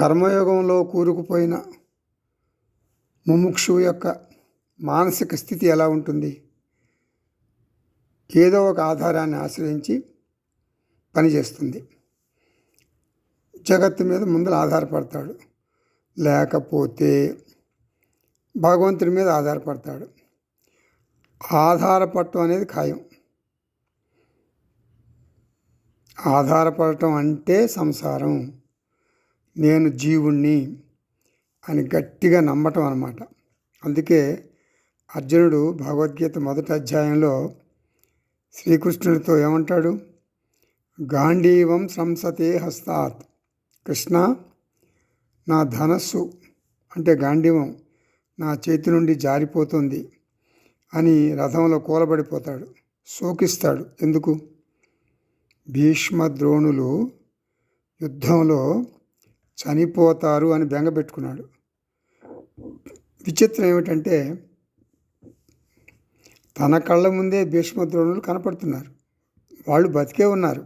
కర్మయోగంలో కూరుకుపోయిన ముముక్షువు యొక్క మానసిక స్థితి ఎలా ఉంటుంది? ఏదో ఒక ఆధారాన్ని ఆశ్రయించి పనిచేస్తుంది. జగత్తు మీద ముందర ఆధారపడతాడు, లేకపోతే భగవంతుడి మీద ఆధారపడతాడు. ఆధారపడటం అనేది ఖాయం. ఆధారపడటం అంటే సంసారం, నేను జీవుణ్ణి అని గట్టిగా నమ్మటం అన్నమాట. అందుకే అర్జునుడు భగవద్గీత మొదటి అధ్యాయంలో శ్రీకృష్ణుడితో ఏమంటాడు? గాంధీవం సంసతే హస్తాత్, కృష్ణ నా ధనస్సు అంటే గాంధీవం నా చేతి నుండి జారిపోతుంది అని రథంలో కూలబడిపోతాడు, శోకిస్తాడు. ఎందుకు? భీష్మ ద్రోణులు యుద్ధంలో చనిపోతారు అని బెంగపెట్టుకున్నాడు. విచిత్రం ఏమిటంటే తన కళ్ళ ముందే భీష్మ ద్రోణులు కనపడుతున్నారు. వాళ్ళు బతికే ఉన్నారు,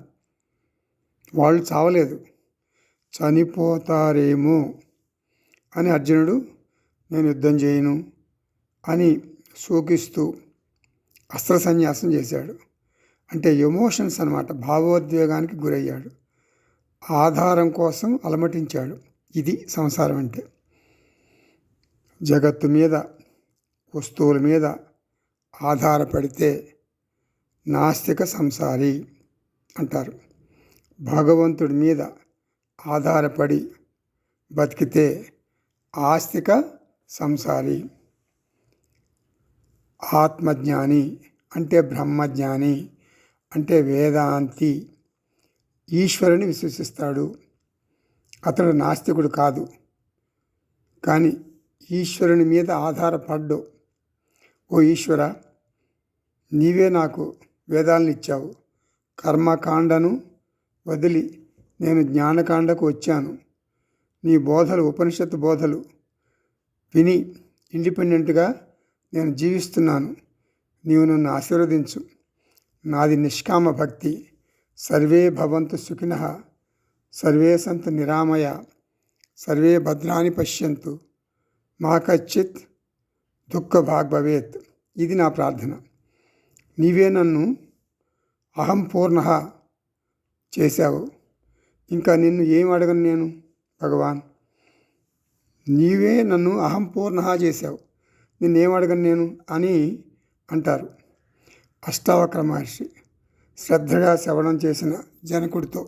వాళ్ళు చావలేదు. చనిపోతారేమో అని అర్జునుడు నేను యుద్ధం చేయను అని శోకిస్తూ అస్త్ర సన్యాసం చేశాడు. అంటే ఎమోషన్స్ అన్నమాట, భావోద్వేగానికి గురయ్యాడు, ఆధారం కోసం అలమటించాడు. ఇది సంసారం అంటే. జగత్తు మీద, వస్తువుల మీద ఆధారపడితే నాస్తిక సంసారి అంటారు. భగవంతుడి మీద ఆధారపడి బతికితే ఆస్తిక సంసారి. ఆత్మజ్ఞాని అంటే బ్రహ్మజ్ఞాని అంటే వేదాంతి, ఈశ్వరుని విశ్వసిస్తాడు. అతడు నాస్తికుడు కాదు. కానీ ఈశ్వరుని మీద ఆధారపడ్డు. ఓ ఈశ్వర, నీవే నాకు వేదాలను ఇచ్చావు, కర్మకాండను వదిలి నేను జ్ఞానకాండకు వచ్చాను. నీ బోధలు, ఉపనిషత్తు బోధలు విని ఇండిపెండెంట్గా నేను జీవిస్తున్నాను. నీవు నన్ను ఆశీర్వదించు. నాది నిష్కామ భక్తి. సర్వే భవంతు సుఖినః, సర్వే సంతు నిరామయ, సర్వే భద్రాని పశ్యంతు, మా కచ్చిత్ దుఃఖ భాగ్ భవేత్. ఇది నా ప్రార్థన. నీవే నన్ను అహం పూర్ణః చేశావు. ఇంకా నిన్ను ఏం అడగను నేను భగవాన్? నీవే నన్ను అహం పూర్ణః చేశావు, నిన్నేం అడగను నేను అని అంటారు అష్టావక్ర మహర్షి శ్రద్ధగా శ్రవణం చేసిన జనకుడితో.